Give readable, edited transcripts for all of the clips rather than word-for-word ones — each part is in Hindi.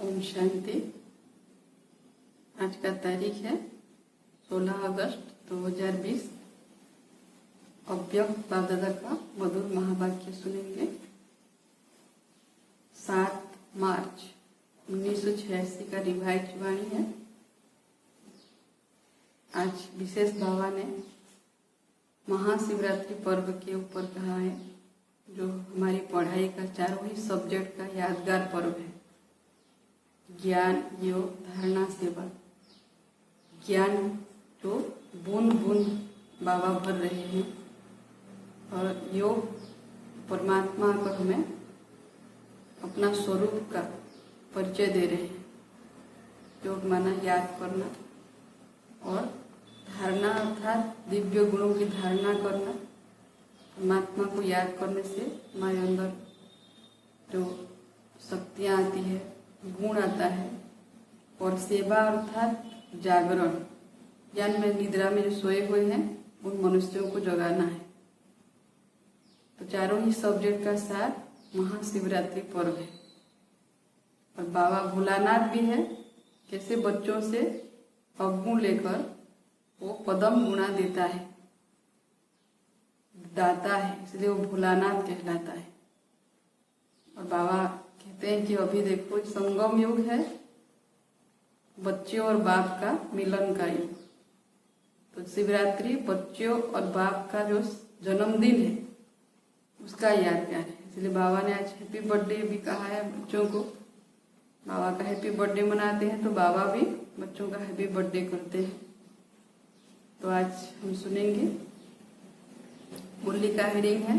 ओम शांति। आज का तारीख है 16 अगस्त 2020। अव्यक्त बाप दादा का मधुर महावाक्य सुनेंगे। 7 मार्च 1986 का रिवाइज वाणी है। आज विशेष बाबा ने महाशिवरात्रि पर्व के ऊपर कहा है, जो हमारी पढ़ाई का चारों ही सब्जेक्ट का यादगार पर्व है। ज्ञान, योग, धारणा, सेवा। ज्ञान जो बूंद बूंद बाबा भर रहे हैं, और योग परमात्मा को हमें अपना स्वरूप का परिचय दे रहे हैं। योग माना याद करना, और धारणा अर्थात दिव्य गुणों की धारणा करना। परमात्मा को याद करने से हमारे अंदर जो शक्तियाँ आती है, गुण आता है। और सेवा अर्थात जागरण, यानी में निद्रा में जो सोए हुए हैं उन मनुष्यों को जगाना है। तो चारों ही सब्जेक्ट का साथ महाशिवरात्रि पर्व है। और बाबा भोलानाथ भी है, कैसे बच्चों से अवगुण लेकर वो पदम गुणा देता है, दाता है, इसलिए वो भोलानाथ कहलाता है। और बाबा कहते हैं कि अभी देखो संगम युग है, बच्चों और बाप का मिलन का युग। तो शिवरात्रि बच्चों और बाप का जो जन्मदिन है उसका यादगार है। इसलिए बाबा ने आज हैप्पी बर्थडे भी कहा है बच्चों को। बाबा का हैप्पी बर्थडे मनाते हैं तो बाबा भी बच्चों का हैप्पी बर्थडे करते हैं। तो आज हम सुनेंगे। मुरली का हेडिंग है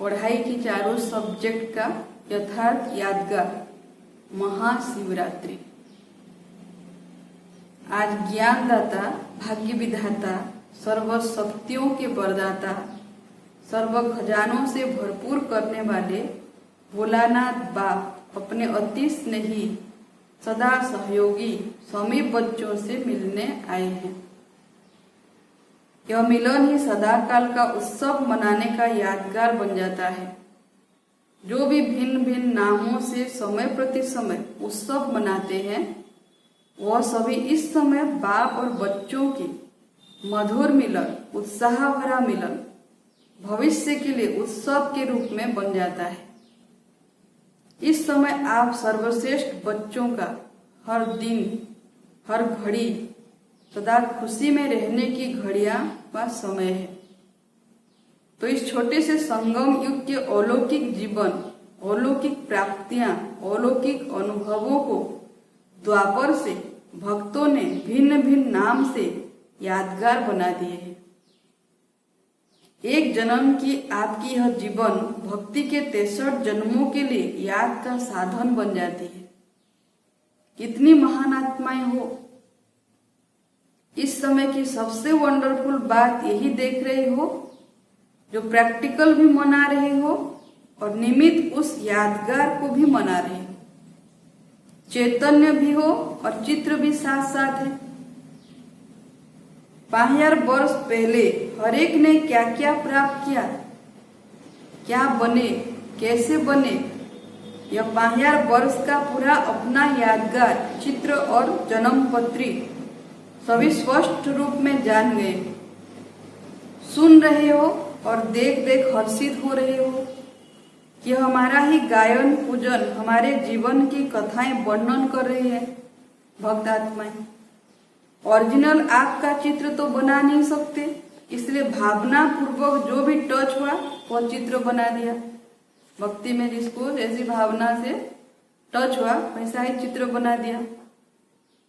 पढ़ाई की चारों सब्जेक्ट का यथार्थ यादगार महाशिवरात्रि। आज ज्ञानदाता, भाग्य विधाता, सर्व शक्तियों के वरदाता, सर्व खजानों से भरपूर करने वाले भोलानाथ बाप अपने अति स्नेही, सदा सहयोगी, समीप बच्चों से मिलने आए हैं। यह मिलन ही सदाकाल का उत्सव मनाने का यादगार बन जाता है। जो भी भिन्न भिन्न नामों से समय प्रति समय उत्सव मनाते हैं, वह सभी इस समय बाप और बच्चों की मधुर मिलन, उत्साह भरा मिलन भविष्य के लिए उत्सव के रूप में बन जाता है। इस समय आप सर्वश्रेष्ठ बच्चों का हर दिन, हर घड़ी सदा खुशी में रहने की घड़ियां व समय है। तो इस छोटे से संगम युग के अलौकिक जीवन, अलौकिक प्राप्तियां, अलौकिक अनुभवों को द्वापर से भक्तों ने भिन्न भिन्न नाम से यादगार बना दिए हैं। एक जन्म की आपकी यह जीवन भक्ति के 63 जन्मों के लिए याद का साधन बन जाती है। कितनी महान आत्माएं हो। इस समय की सबसे वंडरफुल बात यही देख रहे हो, जो प्रैक्टिकल भी मना रहे हो और निमित्त उस यादगार को भी मना रहे हो। चैतन्य भी हो और चित्र भी साथ साथ है। 5000 वर्ष पहले हर एक ने क्या क्या प्राप्त किया, क्या बने, कैसे बने, यह 5000 वर्ष का पूरा अपना यादगार चित्र और जन्म पत्री सभी स्पष्ट रूप में जान गए। सुन रहे हो और देख देख हर्षित हो रहे हो कि हमारा ही गायन पूजन, हमारे जीवन की कथाएं वर्णन कर रही है भक्त आत्माएं। ओरिजिनल आपका चित्र तो बना नहीं सकते, इसलिए भावना पूर्वक जो भी टच हुआ वह चित्र बना दिया। भक्ति में जिसको जैसी भावना से टच हुआ वैसा ही चित्र बना दिया।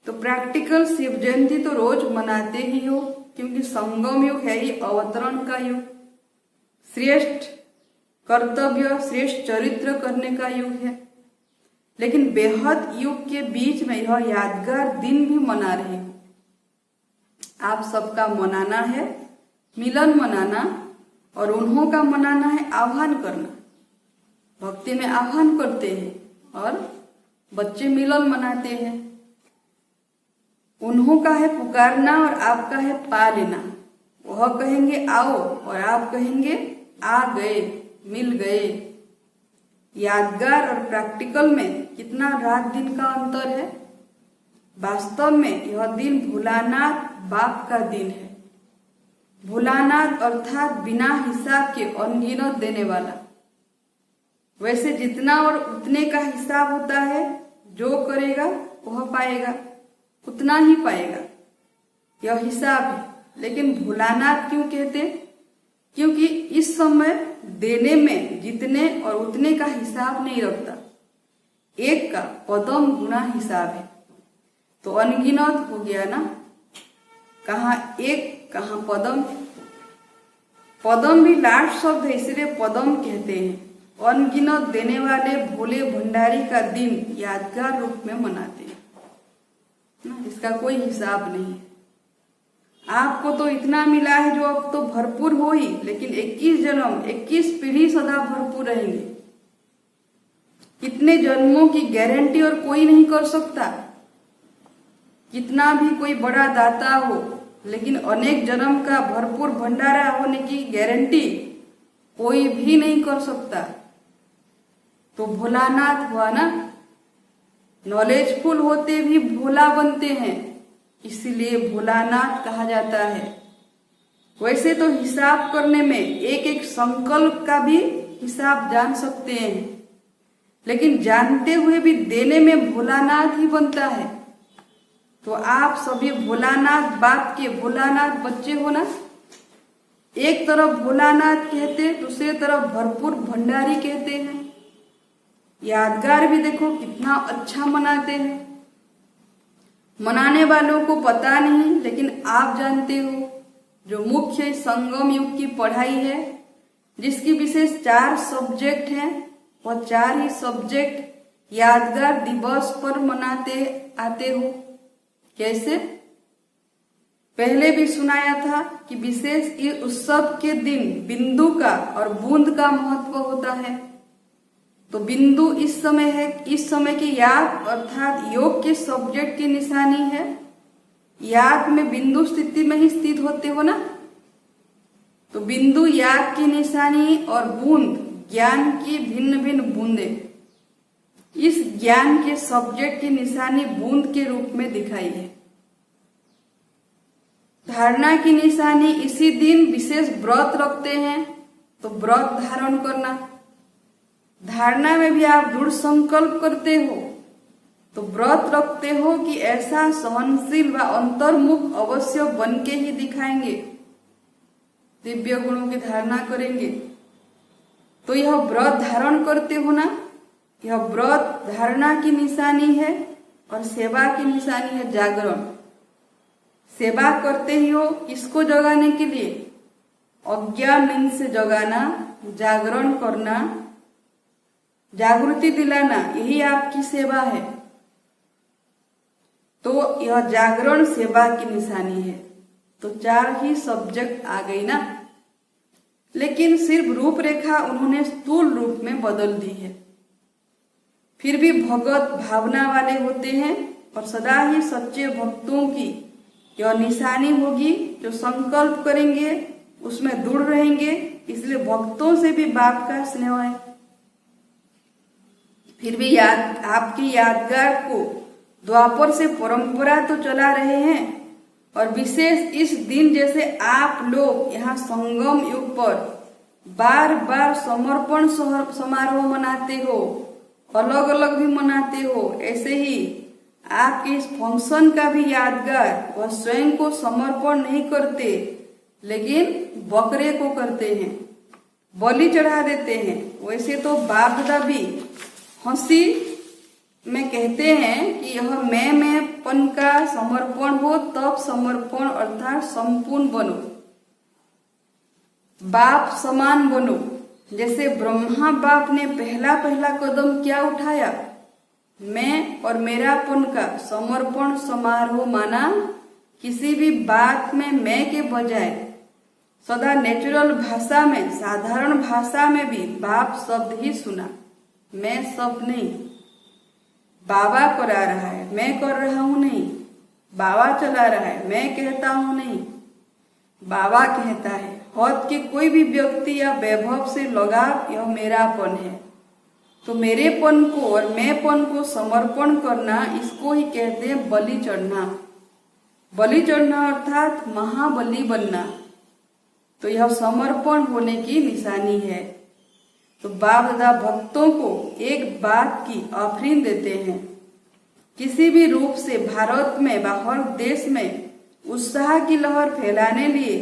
तो प्रैक्टिकल शिव जयंती तो रोज मनाते ही हो, क्योंकि संगम युग है ही अवतरण का युग, श्रेष्ठ कर्तव्य, श्रेष्ठ चरित्र करने का युग है। लेकिन बेहद युग के बीच में यह यादगार दिन भी मना रहे हो। आप सबका मनाना है, मिलन मनाना, और उन्हों का मनाना है आह्वान करना। भक्ति में आह्वान करते हैं और बच्चे मिलन मनाते हैं। उन्हों का है पुकारना और आपका है पा लेना। वह कहेंगे आओ और आप कहेंगे आ गए, मिल गए। यादगार और प्रैक्टिकल में कितना रात दिन का अंतर है। वास्तव में यह दिन भोलानाथ बाप का दिन है। भोलानाथ अर्थात बिना हिसाब के अनगिनत देने वाला। वैसे जितना और उतने का हिसाब होता है, जो करेगा वह पाएगा, उतना ही पाएगा, यह हिसाब है। लेकिन भोलानाथ क्यों कहते? क्योंकि इस समय देने में जितने और उतने का हिसाब नहीं रखता, एक का पदम गुना हिसाब है। तो अनगिनत हो गया ना, कहाँ एक कहाँ पदम। पदम भी लास्ट शब्द है, इसलिए पदम कहते हैं। अनगिनत देने वाले भोले भंडारी का दिन यादगार रूप में मनाते हैं ना, इसका कोई हिसाब नहीं है। आपको तो इतना मिला है जो अब तो भरपूर हो ही, लेकिन 21 जन्म 21 पीढ़ी सदा भरपूर रहेंगे। कितने जन्मों की गारंटी और कोई नहीं कर सकता। कितना भी कोई बड़ा दाता हो, लेकिन अनेक जन्म का भरपूर भंडारा होने की गारंटी कोई भी नहीं कर सकता। तो भोलानाथ हुआ ना, नॉलेजफुल होते भी भोला बनते हैं, इसलिए भोलानाथ कहा जाता है। वैसे तो हिसाब करने में एक एक संकल्प का भी हिसाब जान सकते हैं, लेकिन जानते हुए भी देने में भोलानाथ ही बनता है। तो आप सभी भोलानाथ बाप के भोलानाथ बच्चे हो ना। एक तरफ भोलानाथ कहते, दूसरे तरफ भरपूर भंडारी कहते हैं। यादगार भी देखो कितना अच्छा मनाते हैं। मनाने वालों को पता नहीं, लेकिन आप जानते हो। जो मुख्य संगम युग की पढ़ाई है, जिसकी विशेष 4 सब्जेक्ट हैं, वह 4 ही सब्जेक्ट यादगार दिवस पर मनाते आते हो। कैसे? पहले भी सुनाया था कि विशेष इस उत्सव के दिन बिंदु का और बूंद का महत्व होता है। तो बिंदु इस समय है, इस समय की याद अर्थात योग के सब्जेक्ट की निशानी है। याद में बिंदु स्थिति में ही स्थित होते हो ना। तो बिंदु याद की निशानी और बूंद ज्ञान की भिन्न भिन्न बूंदे। इस ज्ञान के सब्जेक्ट की निशानी बूंद के रूप में दिखाई है। धारणा की निशानी इसी दिन विशेष व्रत रखते हैं, तो व्रत धारण करना। धारणा में भी आप दृढ़ संकल्प करते हो, तो व्रत रखते हो कि ऐसा सहनशील व अंतर्मुख अवश्य बन के ही दिखाएंगे, दिव्य गुणों की धारणा करेंगे। तो यह व्रत धारण करते हो ना, यह व्रत धारणा की निशानी है और सेवा की निशानी है जागरण। सेवा करते ही हो किसको जगाने के लिए? अज्ञान नींद से जगाना, जागरण करना, जागृति दिलाना, यही आपकी सेवा है। तो यह जागरण सेवा की निशानी है। तो 4 ही सब्जेक्ट आ गई ना। लेकिन सिर्फ रूपरेखा उन्होंने स्थूल रूप में बदल दी है। फिर भी भगत भावना वाले होते हैं और सदा ही सच्चे भक्तों की यह निशानी होगी। जो संकल्प करेंगे उसमें दृढ़ रहेंगे, इसलिए भक्तों से भी बाप का स्नेह है। फिर भी आपकी यादगार को द्वापर से परंपरा तो चला रहे हैं, और विशेष इस दिन जैसे आप लोग यहाँ संगम युग पर बार बार समर्पण समारोह मनाते हो, अलग अलग भी मनाते हो, ऐसे ही आपके इस फंक्शन का भी यादगार वह स्वयं को समर्पण नहीं करते, लेकिन बकरे को करते हैं, बलि चढ़ा देते हैं। वैसे तो बाप दादा भी हंसी में कहते हैं कि यह मैंपन का समर्पण हो, तब समर्पण अर्थात संपूर्ण बनो, बाप समान बनो। जैसे ब्रह्मा बाप ने पहला कदम क्या उठाया? मैं और मेरापन का समर्पण समारोह माना। किसी भी बात में मैं के बजाय सदा नेचुरल भाषा में, साधारण भाषा में भी बाप शब्द ही सुना, मैं शब्द नहीं। बाबा करा रहा है, मैं कर रहा हूं नहीं। बाबा चला रहा है, मैं कहता हूं नहीं, बाबा कहता है। हद के कोई भी व्यक्ति या वैभव से लगाव यह मेरापन है। तो मेरेपन को और मैंपन को समर्पण करना, इसको ही कहते हैं बलि चढ़ना। बलि चढ़ना अर्थात महाबली बनना। तो यह समर्पण होने की निशानी है। तो बाप दादा भक्तों को एक बात की आफरीन देते हैं, किसी भी रूप से भारत में व हर देश में उत्साह की लहर फैलाने लिए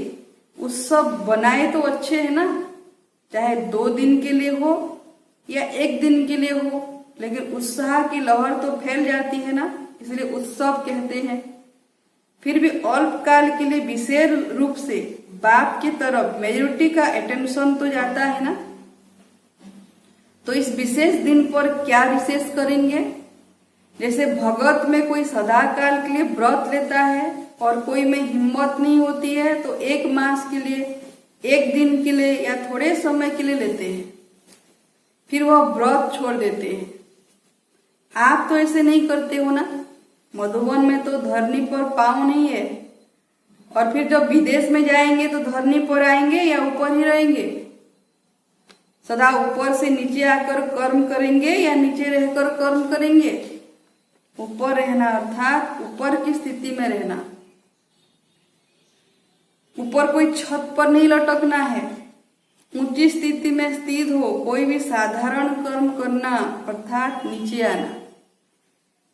उत्सव बनाए तो अच्छे है ना, चाहे 2 दिन के लिए हो या 1 दिन के लिए हो, लेकिन उत्साह की लहर तो फैल जाती है ना, इसलिए उत्सव कहते हैं। फिर भी अल्पकाल के लिए विशेष रूप से बाप की तरफ मेजोरिटी का अटेंशन तो जाता है ना। तो इस विशेष दिन पर क्या विशेष करेंगे? जैसे भगत में कोई सदा काल के लिए व्रत लेता है और कोई में हिम्मत नहीं होती है तो 1 मास के लिए, 1 दिन के लिए या थोड़े समय के लिए लेते हैं, फिर वह व्रत छोड़ देते हैं। आप तो ऐसे नहीं करते हो ना। मधुबन में तो धरनी पर पाँव नहीं है, और फिर जब विदेश में जाएंगे तो धरनी पर आएंगे या ऊपर ही रहेंगे? सदा ऊपर से नीचे आकर कर्म करेंगे या नीचे रहकर कर्म करेंगे? ऊपर रहना अर्थात ऊपर की स्थिति में रहना। ऊपर कोई छत पर नहीं लटकना है, ऊंची स्थिति में स्थित हो कोई भी साधारण कर्म करना अर्थात नीचे आना।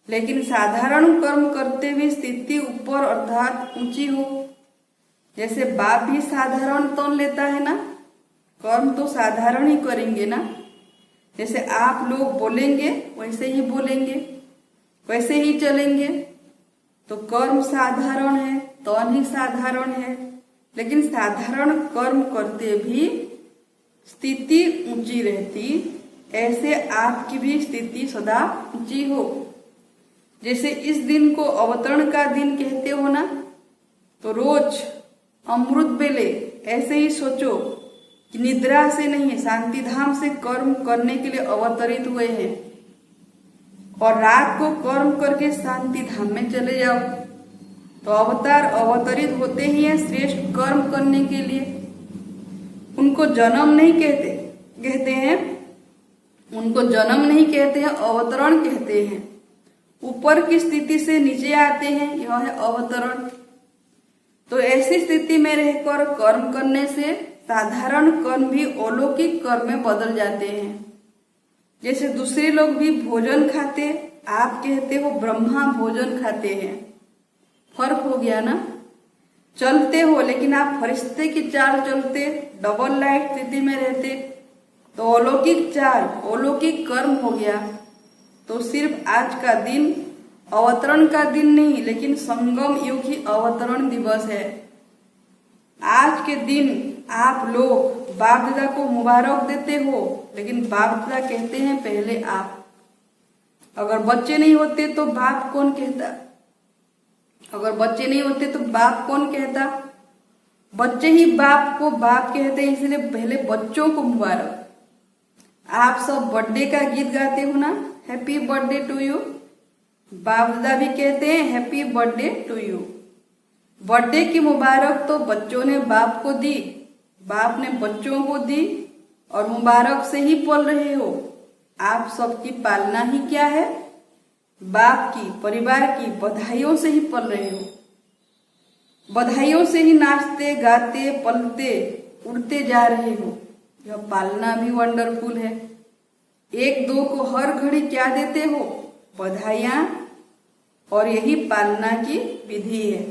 लेकिन साधारण कर्म करते हुए स्थिति ऊपर अर्थात ऊंची हो। जैसे बाप भी साधारण तन लेता है ना, कर्म तो साधारण ही करेंगे ना। जैसे आप लोग बोलेंगे वैसे ही बोलेंगे, वैसे ही चलेंगे। तो कर्म साधारण है, तन ही साधारण है, लेकिन साधारण कर्म करते भी स्थिति ऊंची रहती, ऐसे आपकी भी स्थिति सदा ऊंची हो। जैसे इस दिन को अवतरण का दिन कहते हो ना, तो रोज अमृत बेले ऐसे ही सोचो कि निद्रा से नहीं, शांति धाम से कर्म करने के लिए अवतरित हुए हैं, और रात को कर्म करके शांति धाम में चले जाओ। तो अवतार अवतरित होते ही हैं श्रेष्ठ कर्म करने के लिए। उनको जन्म नहीं कहते हैं, उनको जन्म नहीं कहते हैं, अवतरण कहते हैं। ऊपर की स्थिति से नीचे आते हैं, यह है अवतरण। तो ऐसी स्थिति में रहकर कर्म करने से साधारण कर्म भी अलौकिक कर्म में बदल जाते हैं। जैसे दूसरे लोग भी भोजन खाते, आप कहते हो ब्रह्मा भोजन खाते हैं, फर्क हो गया ना। चलते हो लेकिन आप फरिश्ते की चाल चलते, डबल लाइट स्थिति में रहते, तो अलौकिक चाल, अलौकिक कर्म हो गया। तो सिर्फ आज का दिन अवतरण का दिन नहीं, लेकिन संगम युग ही अवतरण दिवस है। आज के दिन आप लोग बाप दादा को मुबारक देते हो, लेकिन बाप दादा कहते हैं पहले आप। अगर बच्चे नहीं होते तो बाप कौन कहता? अगर बच्चे नहीं होते तो बाप कौन कहता? बच्चे ही बाप को बाप कहते हैं, इसलिए पहले बच्चों को मुबारक। आप सब बर्थडे का गीत गाते हो ना, हैप्पी बर्थडे टू यू। बाप दादा भी कहते हैं happy birthday to you. Birthday की मुबारक तो बच्चों ने बाप को दी, बाप ने बच्चों को दी, और मुबारक से ही पल रहे हो। आप सबकी पालना ही क्या है? बाप की, परिवार की बधाइयों से ही पल रहे हो। बधाइयों से ही नाचते गाते पलते उड़ते जा रहे हो। यह पालना भी वंडरफुल है। 1-2 को हर घड़ी क्या देते हो? बधाइयां, और यही पालना की विधि है।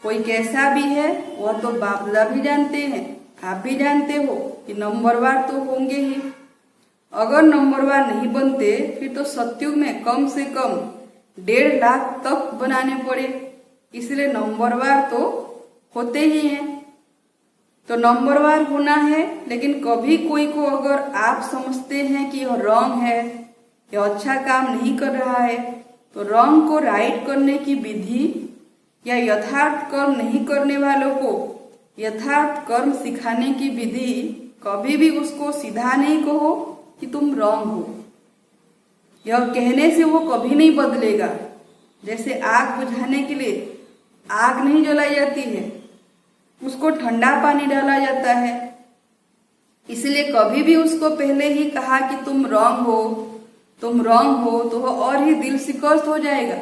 कोई कैसा भी है वह तो बाप दादा भी जानते हैं, आप भी जानते हो कि नंबरवार तो होंगे ही। अगर नंबरवार नहीं बनते फिर तो सतयुग में कम से कम 1.5 लाख तक बनाने पड़े, इसलिए नंबरवार तो होते ही हैं। तो नंबरवार होना है, लेकिन कभी कोई को अगर आप समझते हैं कि यह रॉन्ग है, यह अच्छा काम नहीं कर रहा है, तो रॉन्ग को राइट करने की विधि या यथार्थ कर्म नहीं करने वालों को यथार्थ कर्म सिखाने की विधि, कभी भी उसको सीधा नहीं कहो कि तुम रॉन्ग हो। यह कहने से वो कभी नहीं बदलेगा। जैसे आग बुझाने के लिए आग नहीं जलाई जाती है, उसको ठंडा पानी डाला जाता है, इसलिए कभी भी उसको पहले ही कहा कि तुम रॉन्ग हो, तुम रॉन्ग हो, तो वह और ही दिल शिकस्त हो जाएगा।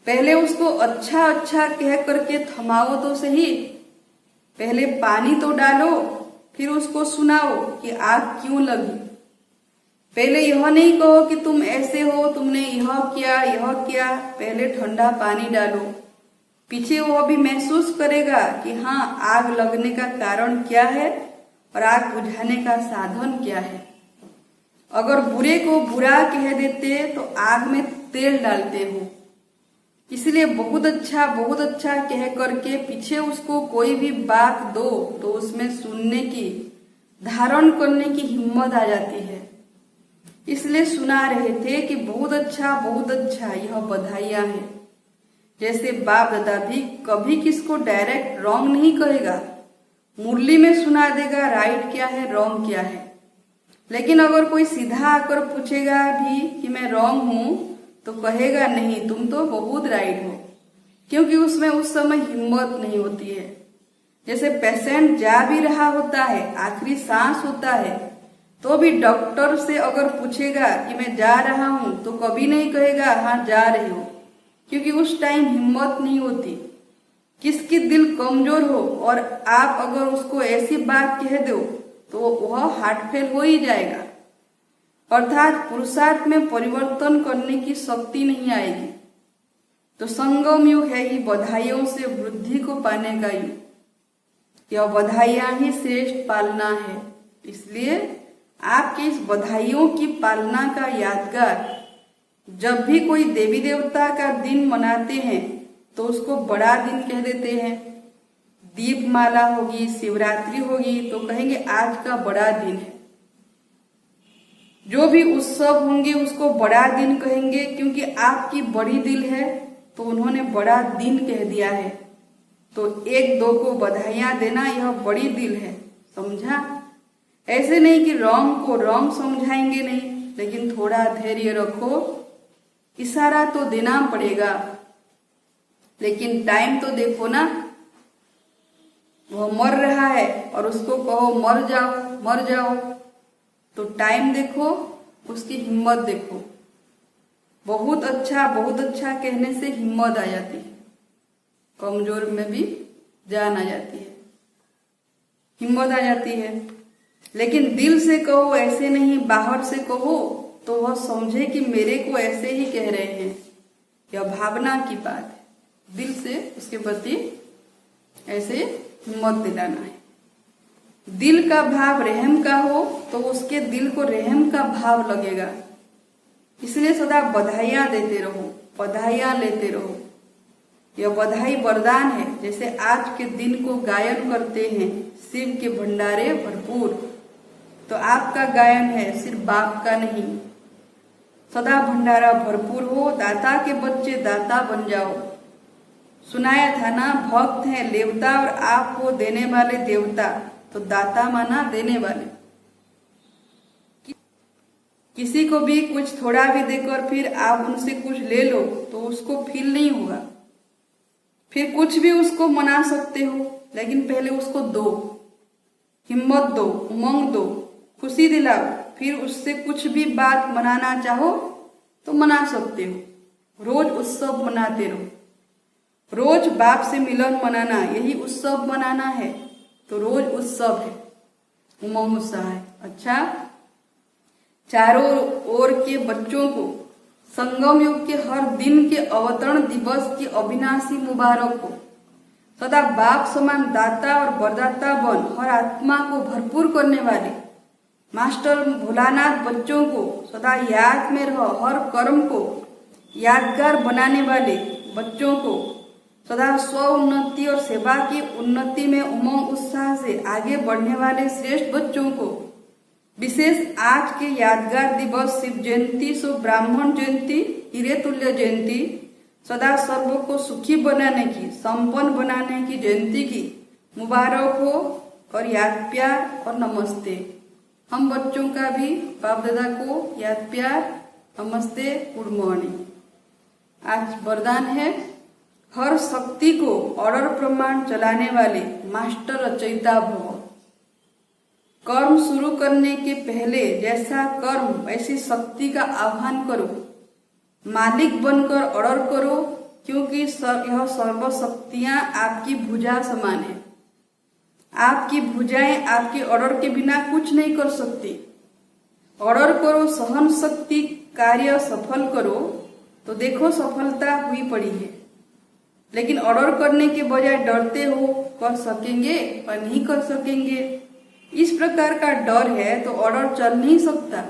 पहले उसको अच्छा अच्छा कह करके थमाओ तो सही, पहले पानी तो डालो, फिर उसको सुनाओ कि आग क्यों लगी। पहले यह नहीं कहो कि तुम ऐसे हो, तुमने यह किया, पहले ठंडा पानी डालो। पीछे वह भी महसूस करेगा कि हाँ, आग लगने का कारण क्या है और आग बुझाने का साधन क्या है। अगर बुरे को बुरा कह देते तो आग में तेल डालते हो। इसलिए बहुत अच्छा कह करके पीछे उसको कोई भी बात दो तो उसमें सुनने की, धारण करने की हिम्मत आ जाती है। इसलिए सुना रहे थे कि बहुत अच्छा, यह बधाइयां हैं। जैसे बाप दादा भी कभी किसको डायरेक्ट रॉन्ग नहीं कहेगा, मुरली में सुना देगा राइट क्या है, रॉन्ग क्या है। लेकिन अगर कोई सीधा आकर पूछेगा भी कि मैं रॉन्ग हूं, तो कहेगा नहीं, तुम तो बहुत राइट हो, क्योंकि उसमें उस समय हिम्मत नहीं होती है। जैसे पेशेंट जा भी रहा होता है, आखिरी सांस होता है, तो भी डॉक्टर से अगर पूछेगा कि मैं जा रहा हूं, तो कभी नहीं कहेगा हाँ जा रहे हो, क्योंकि उस टाइम हिम्मत नहीं होती। किसकी दिल कमजोर हो और आप अगर उसको ऐसी बात कह दो तो वह हार्ट फेल हो ही जाएगा, अर्थात पुरुषार्थ में परिवर्तन करने की शक्ति नहीं आएगी। तो संगम युग है ही बधाइयों से वृद्धि को पाने का युग। यह बधाइयां ही श्रेष्ठ पालना है। इसलिए आपकी इस बधाइयों की पालना का यादगार जब भी कोई देवी देवता का दिन मनाते हैं तो उसको बड़ा दिन कह देते हैं। दीपमाला होगी, शिवरात्रि होगी तो कहेंगे आज का बड़ा दिन है। जो भी उत्सव होंगे उसको बड़ा दिन कहेंगे, क्योंकि आपकी बड़ी दिल है तो उन्होंने बड़ा दिन कह दिया है। तो एक दो को बधाइयां देना यह बड़ी दिल है, समझा। ऐसे नहीं कि रॉन्ग को रॉन्ग समझाएंगे नहीं, लेकिन थोड़ा धैर्य रखो, इशारा तो देना पड़ेगा, लेकिन टाइम तो देखो ना। वह मर रहा है और उसको कहो मर जाओ, तो टाइम देखो, उसकी हिम्मत देखो। बहुत अच्छा कहने से हिम्मत आ जाती है, कमजोर में भी जान आ जाती है, हिम्मत आ जाती है। लेकिन दिल से कहो, ऐसे नहीं बाहर से कहो, तो वह समझे कि मेरे को ऐसे ही कह रहे हैं। यह भावना की बात है, दिल से उसके प्रति ऐसे हिम्मत दिलाना है। दिल का भाव रहम का हो तो उसके दिल को रहम का भाव लगेगा। इसलिए सदा बधाइयां देते रहो, बधाइयां लेते रहो। यह बधाई वरदान है। जैसे आज के दिन को गायन करते हैं, शिव के भंडारे भरपूर, तो आपका गायन है, सिर्फ बाप का नहीं। सदा भंडारा भरपूर हो, दाता के बच्चे दाता बन जाओ। सुनाया था ना, भक्त हैं देवता और आप हो देने वाले देवता, तो दाता माना देने वाले। किसी को भी कुछ थोड़ा भी देकर फिर आप उनसे कुछ ले लो तो उसको फील नहीं होगा। फिर कुछ भी उसको मना सकते हो, लेकिन पहले उसको दो, हिम्मत दो, उमंग दो, खुशी दिलाओ, फिर उससे कुछ भी बात मनाना चाहो तो मना सकते हो। रोज उत्सव मनाते रहो, रोज बाप से मिलन मनाना, यही उत्सव मनाना है। तो रोज उत्सव है, उमंग उत्साह है। अच्छा, चारों ओर के बच्चों को संगम युग के हर दिन के अवतरण दिवस की अविनाशी मुबारक हो। सदा बाप समान दाता और वरदाता बन हर आत्मा को भरपूर करने वाले मास्टर भोलानाथ बच्चों को सदा याद में रहो। हर कर्म को यादगार बनाने वाले बच्चों को सदा स्व उन्नति और सेवा की उन्नति में उमंग उत्साह से आगे बढ़ने वाले श्रेष्ठ बच्चों को विशेष आज के यादगार दिवस शिव जयंती, सो ब्राह्मण जयंती, हीरे तुल्य जयंती, सदा सर्व को सुखी बनाने की, संपन्न बनाने की जयंती की मुबारक हो। और याद प्यार और नमस्ते। हम बच्चों का भी बाप दादा को याद प्यार, नमस्ते, गुड मॉर्निंग। आज वरदान है, हर शक्ति को ऑर्डर प्रमाण चलाने वाले मास्टर रचयिता भव। कर्म शुरू करने के पहले जैसा कर्म वैसी शक्ति का आह्वान करो। मालिक बनकर ऑर्डर करो, क्योंकि यह सर्व शक्तियां आपकी भुजा समान है। आपकी भुजाएं आपके ऑर्डर के बिना कुछ नहीं कर सकती। ऑर्डर करो, सहन शक्ति, कार्य सफल करो, तो देखो सफलता हुई पड़ी है। लेकिन ऑर्डर करने के बजाय डरते हो, कर सकेंगे और नहीं कर सकेंगे, इस प्रकार का डर है तो ऑर्डर चल नहीं सकता।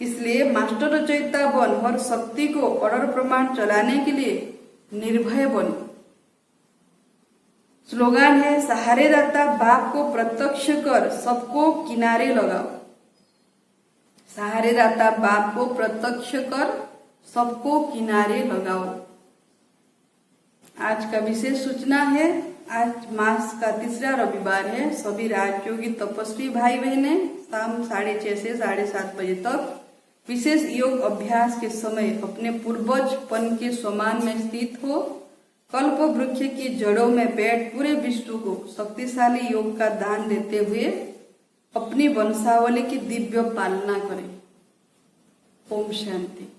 इसलिए मास्टर रचयिता बन और शक्ति को ऑर्डर प्रमाण चलाने के लिए निर्भय बनो। स्लोगन है, सहारेदाता बाप को प्रत्यक्ष कर सबको किनारे लगाओ। सहारेदाता बाप को प्रत्यक्ष कर सबको किनारे लगाओ। आज का विशेष सूचना है, आज मास का तीसरा रविवार है। सभी राजयोगी तपस्वी भाई बहने शाम 6:30 से 7:30 बजे तक विशेष योग अभ्यास के समय अपने पूर्वजपन के समान में स्थित हो, कल्प वृक्ष की जड़ों में बैठ पूरे विश्व को शक्तिशाली योग का दान देते हुए अपनी वंशावली की दिव्य पालना करें। ओम शांति।